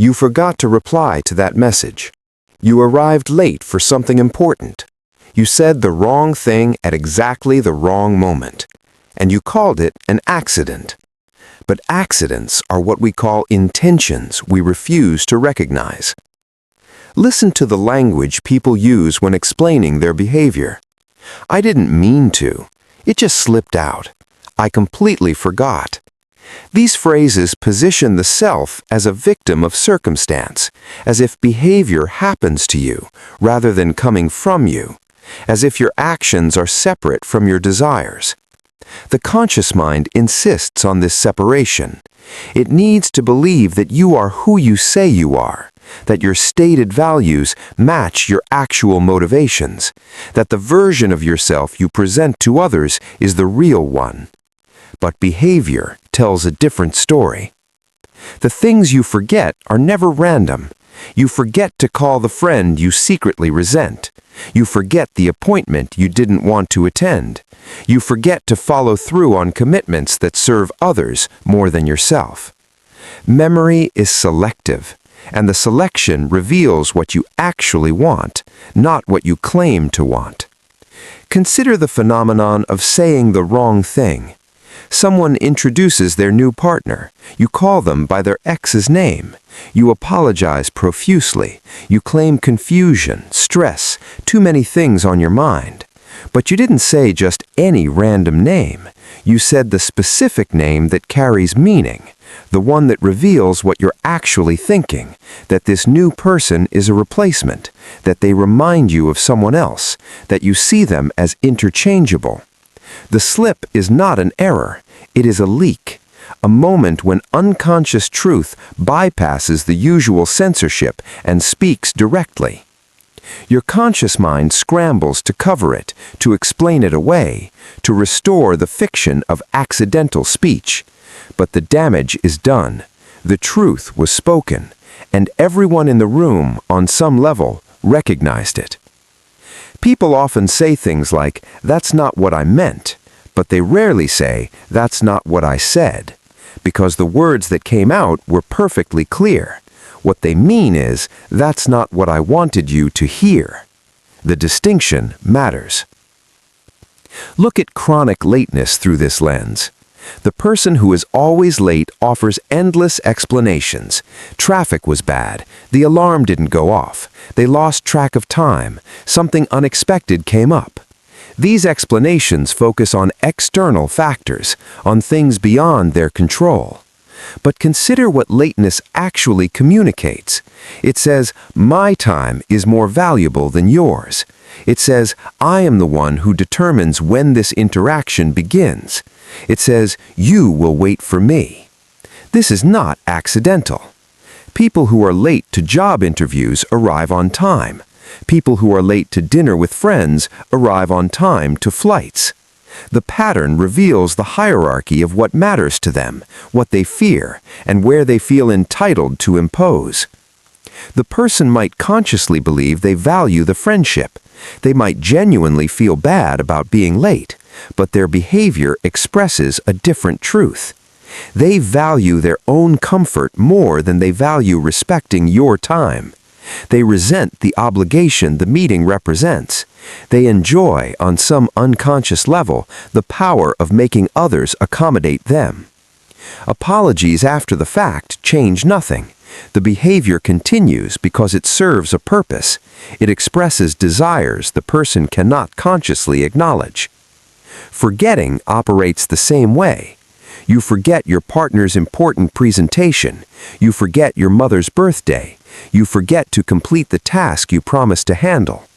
You forgot to reply to that message. You arrived late for something important. You said the wrong thing at exactly the wrong moment, and you called it an accident. But accidents are what we call intentions we refuse to recognize. Listen to the language people use when explaining their behavior. I didn't mean to. It just slipped out. I completely forgot. These phrases position the self as a victim of circumstance, as if behavior happens to you rather than coming from you, as if your actions are separate from your desires. The conscious mind insists on this separation. It needs to believe that you are who you say you are, that your stated values match your actual motivations, that the version of yourself you present to others is the real one. But behavior tells a different story. The things you forget are never random. You forget to call the friend you secretly resent. You forget the appointment you didn't want to attend. You forget to follow through on commitments that serve others more than yourself. Memory is selective, and the selection reveals what you actually want, not what you claim to want. Consider the phenomenon of saying the wrong thing. Someone introduces their new partner. You call them by their ex's name. You apologize profusely. You claim confusion, stress, too many things on your mind. But you didn't say just any random name. You said the specific name that carries meaning, the one that reveals what you're actually thinking, that this new person is a replacement, that they remind you of someone else, that you see them as interchangeable. The slip is not an error, it is a leak, a moment when unconscious truth bypasses the usual censorship and speaks directly. Your conscious mind scrambles to cover it, to explain it away, to restore the fiction of accidental speech. But the damage is done. The truth was spoken, and everyone in the room, on some level, recognized it. People often say things like, "That's not what I meant," but they rarely say, "That's not what I said," because the words that came out were perfectly clear. What they mean is, "That's not what I wanted you to hear." The distinction matters. Look at chronic lateness through this lens. The person who is always late offers endless explanations. Traffic was bad. The alarm didn't go off. They lost track of time. Something unexpected came up. These explanations focus on external factors, on things beyond their control. But consider what lateness actually communicates. It says, "My time is more valuable than yours." It says, "I am the one who determines when this interaction begins." It says, "You will wait for me." This is not accidental. People who are late to job interviews arrive on time. People who are late to dinner with friends arrive on time to flights. The pattern reveals the hierarchy of what matters to them, what they fear, and where they feel entitled to impose. The person might consciously believe they value the friendship. They might genuinely feel bad about being late, but their behavior expresses a different truth. They value their own comfort more than they value respecting your time. They resent the obligation the meeting represents. They enjoy, on some unconscious level, the power of making others accommodate them. Apologies after the fact change nothing. The behavior continues because it serves a purpose. It expresses desires the person cannot consciously acknowledge. Forgetting operates the same way. You forget your partner's important presentation. You forget your mother's birthday. You forget to complete the task you promised to handle.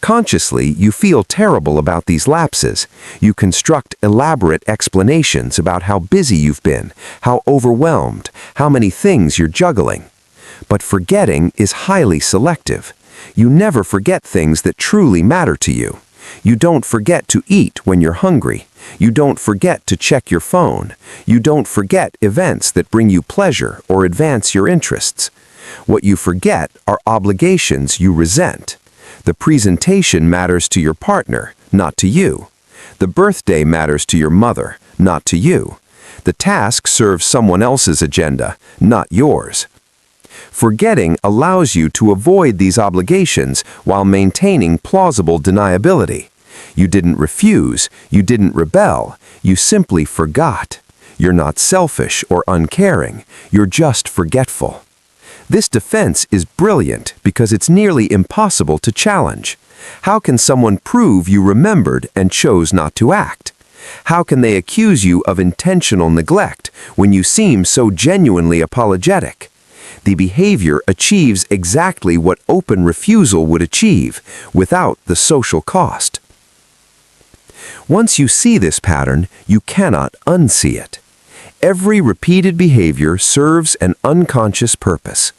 Consciously, you feel terrible about these lapses. You construct elaborate explanations about how busy you've been, how overwhelmed, how many things you're juggling. But forgetting is highly selective. You never forget things that truly matter to you. You don't forget to eat when you're hungry. You don't forget to check your phone. You don't forget events that bring you pleasure or advance your interests. What you forget are obligations you resent. The presentation matters to your partner, not to you. The birthday matters to your mother, not to you. The task serves someone else's agenda, not yours. Forgetting allows you to avoid these obligations while maintaining plausible deniability. You didn't refuse, you didn't rebel, you simply forgot. You're not selfish or uncaring, you're just forgetful. This defense is brilliant because it's nearly impossible to challenge. How can someone prove you remembered and chose not to act? How can they accuse you of intentional neglect when you seem so genuinely apologetic? The behavior achieves exactly what open refusal would achieve, without the social cost. Once you see this pattern, you cannot unsee it. Every repeated behavior serves an unconscious purpose.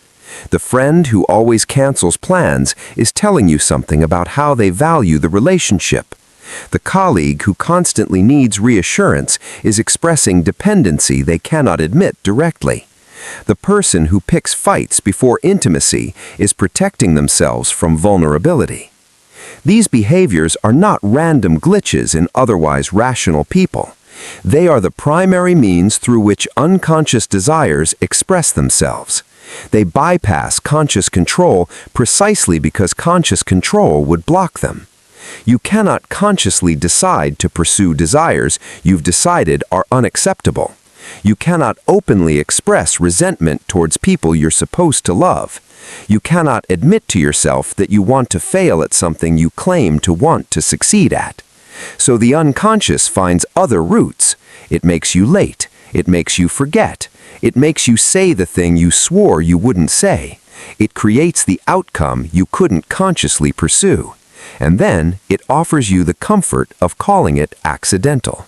The friend who always cancels plans is telling you something about how they value the relationship. The colleague who constantly needs reassurance is expressing dependency they cannot admit directly. The person who picks fights before intimacy is protecting themselves from vulnerability. These behaviors are not random glitches in otherwise rational people. They are the primary means through which unconscious desires express themselves. They bypass conscious control precisely because conscious control would block them. You cannot consciously decide to pursue desires you've decided are unacceptable. You cannot openly express resentment towards people you're supposed to love. You cannot admit to yourself that you want to fail at something you claim to want to succeed at. So the unconscious finds other routes. It makes you late. It makes you forget. It makes you say the thing you swore you wouldn't say. It creates the outcome you couldn't consciously pursue. And then it offers you the comfort of calling it accidental.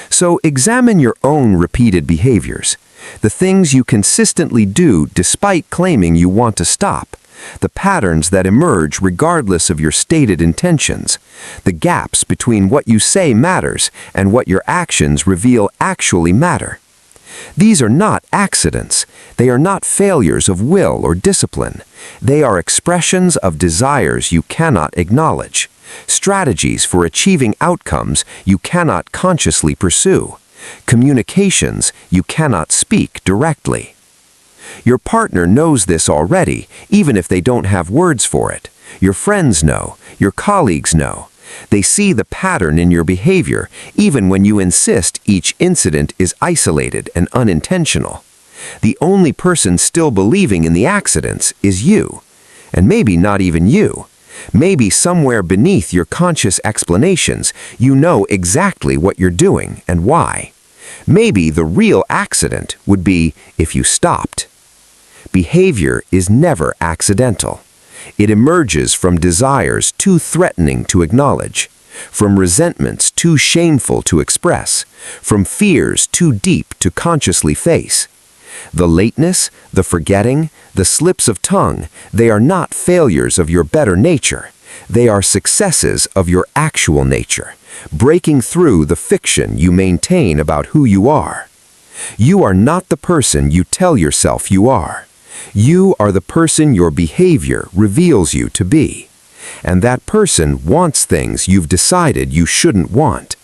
So examine your own repeated behaviors, the things you consistently do despite claiming you want to stop, the patterns that emerge regardless of your stated intentions, the gaps between what you say matters and what your actions reveal actually matter. These are not accidents. They are not failures of will or discipline. They are expressions of desires you cannot acknowledge, strategies for achieving outcomes you cannot consciously pursue, communications you cannot speak directly. Your partner knows this already, even if they don't have words for it. Your friends know. Your colleagues know. They see the pattern in your behavior, even when you insist each incident is isolated and unintentional. The only person still believing in the accidents is you. And maybe not even you. Maybe somewhere beneath your conscious explanations, you know exactly what you're doing and why. Maybe the real accident would be if you stopped. Behavior is never accidental. It emerges from desires too threatening to acknowledge, from resentments too shameful to express, from fears too deep to consciously face. The lateness, the forgetting, the slips of tongue, they are not failures of your better nature. They are successes of your actual nature, breaking through the fiction you maintain about who you are. You are not the person you tell yourself you are. You are the person your behavior reveals you to be. And that person wants things you've decided you shouldn't want,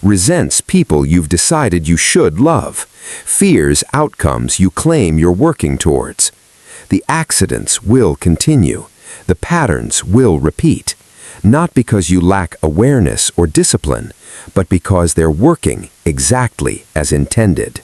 resents people you've decided you should love, fears outcomes you claim you're working towards. The accidents will continue. The patterns will repeat, not because you lack awareness or discipline, but because they're working exactly as intended.